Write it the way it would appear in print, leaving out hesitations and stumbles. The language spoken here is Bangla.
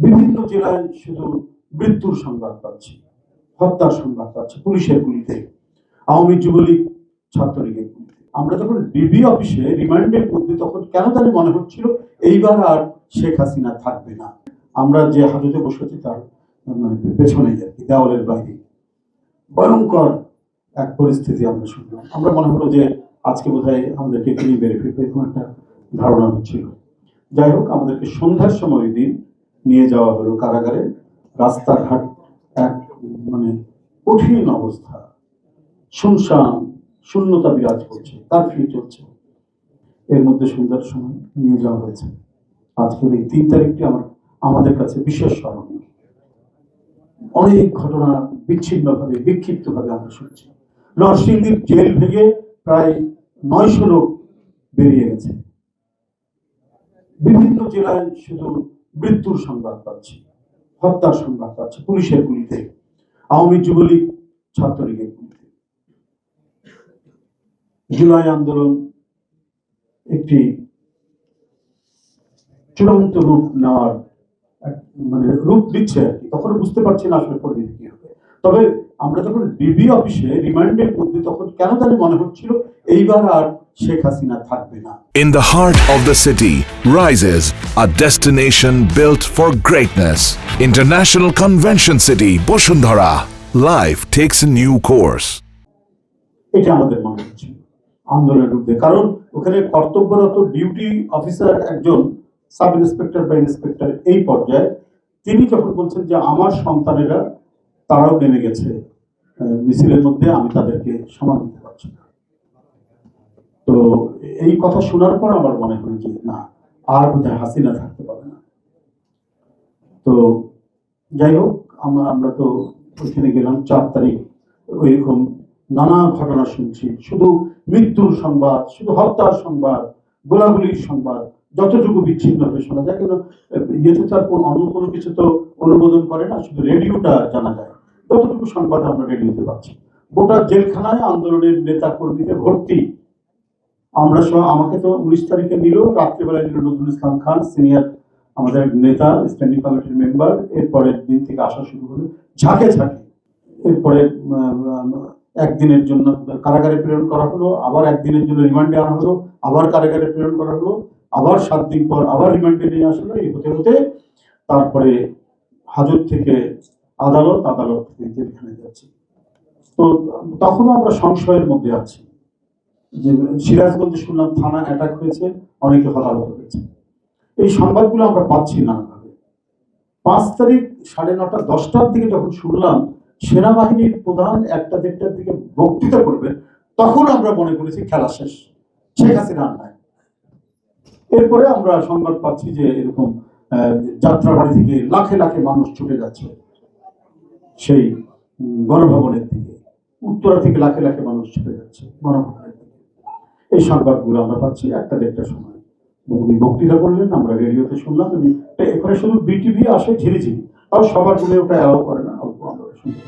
বিভিন্ন জেলায় শুধু মৃত্যুর সংবাদ পাচ্ছি, হত্যার সংবাদ পাচ্ছি, পুলিশের গুলিতে, আওয়ামী যুবলীগ ছাত্রলীগের গুলিতে। আমরা যখন ডিবি অফিসে রিমান্ডের মধ্যে তখন কেন জানি মনে হচ্ছিল এইবার আর শেখ হাসিনা থাকবে না। আমরা যে হাজতে বসেছি তার পেছনে আর কি, দেওয়ালের বাইরে ভয়ঙ্কর এক পরিস্থিতি আমরা শুনলাম। আমরা মনে হলো যে আজকে বোধহয় আমাদেরকে তিনি বেড়ে ফিরবে, এরকম একটা ধারণা হচ্ছিল। যাই হোক, আমাদেরকে সন্ধ্যার সময় দিন নিয়ে যাওয়া হলো কারাগারে। রাস্তাঘাট এক কঠিন অবস্থা, শুনশান, শূন্যতা বিরাজ করছে, কারফিউ চলছে। এর মধ্যে সন্ধ্যার সময় নিয়ে যাওয়া হয়েছে। আজকের এই 3 তারিখটি আমাদের কাছে বিশেষ স্মরণীয়। অনেক ঘটনা বিচ্ছিন্নভাবে, বিক্ষিপ্তভাবে আমরা শুনছি। নরসিংদীর জেল ভেঙে প্রায় 900 লোক বেরিয়ে গেছে। বিভিন্ন জেলায় শুধু মৃত্যুর সংবাদ পাচ্ছি, হত্যার সংবাদ পাচ্ছি, পুলিশের গুলিতে, আওয়ামী যুবলীগ ছাত্রলীগের গুলিতে। জুলাই আন্দোলন একটি চূড়ান্ত রূপ নেওয়ার রূপ দিচ্ছে আর কি। তখন বুঝতে পারছি না আসলে পরিস্থিতি কি হবে। তবে আমরা যখন ডিবি অফিসে রিমান্ডের মধ্যে তখন কেন জানি মনে হচ্ছিল এইবার আর শেখ হাসিনা থাকবে না। In the heart of the city rises a destination built for greatness. International Convention City, Bosundhara. Life takes a new course. এটা আমাদের মনে হচ্ছিল আন্দোলনের রূপ দিয়ে, কারণ ওখানে কর্তব্যরত ডিউটি অফিসার একজন সাব ইন্সপেক্টর বা ইন্সপেক্টর এই পর্যায়ে, তিনি যখন বলছেন যে আমার সন্তানেরা তারাও নেমে গেছে মিছিলের মধ্যে, আমি তাদেরকে সমান দিতে পারছি না। তো এই কথা শোনার পর আমার মনে হয় যে না, আর বোধহয় হাসিনা থাকতে পারে না। তো যাই হোক, আমরা তো ওইখানে গেলাম 4 তারিখ। ওইরকম নানা ঘটনা শুনছি, শুধু মৃত্যুর সংবাদ, শুধু হত্যার সংবাদ, গোলাগুলির সংবাদ, যতটুকু বিচ্ছিন্নভাবে শোনা যায়। কিন্তু ইয়েতে তার অন্য কোনো কিছু তো অনুমোদন করে না, শুধু রেডিওটা জানা যায়। ততটুকু সংবাদ আমরা রেডিওতে পাচ্ছি। গোটা জেলখানায় আন্দোলনের নেতা কর্মীদের ভর্তি। আমরা সহ, আমাকে তো 19 তারিখে নিল, রাত্রিবেলায় নিল নজরুল ইসলাম খান, সিনিয়র আমাদের নেতা, স্ট্যান্ডিং কমিটির মেম্বার। এরপরের দিন থেকে আসা শুরু হলো ঝাঁকে ঝাঁকে। এরপরে একদিনের জন্য কারাগারে প্রেরণ করা হলো, আবার একদিনের জন্য রিমান্ডে আনা হলো, আবার কারাগারে প্রেরণ করা হলো, আবার 7 দিন পর আবার রিমান্ডে নিয়ে আসলো। এই হতে হতে তারপরে হাজত থেকে আদালত, আদালত থেকে জেলখানায় যাচ্ছি। তো তখনও আমরা সংশয়ের মধ্যে আছি যে সিরাজগঞ্জে শুনলাম থানা অ্যাটাক হয়েছে, অনেকে হতাহত হয়েছে। এই সংবাদগুলো আমরা পাচ্ছি নানাভাবে। 5 তারিখ 9:30 10টার দিকে যখন শুনলাম সেনাবাহিনীর প্রধান 1টা 1:30টার দিকে বক্তৃতা করবেন, তখন আমরা মনে করেছি খেলা শেষ, শেখ হাসিনা নাই। এরপরে আমরা সংবাদ পাচ্ছি যে এরকম যাত্রাবাড়ি থেকে লাখে লাখে মানুষ ছুটে যাচ্ছে সেই গণভবনের দিকে, উত্তরা থেকে লাখে লাখে মানুষ ছুটে যাচ্ছে গণভবনের দিকে। এই সংবাদগুলো আমরা পাচ্ছি 1টা 1:30টার সময়। উনি বক্তৃতা করলেন, আমরা রেডিওতে শুনলাম। এখানে শুধু বিটিভি আসে ঝিরিঝিরি, তাও সবার গুলো ওটা অ্যালাউ করে না, অল্প আমরা শুনতে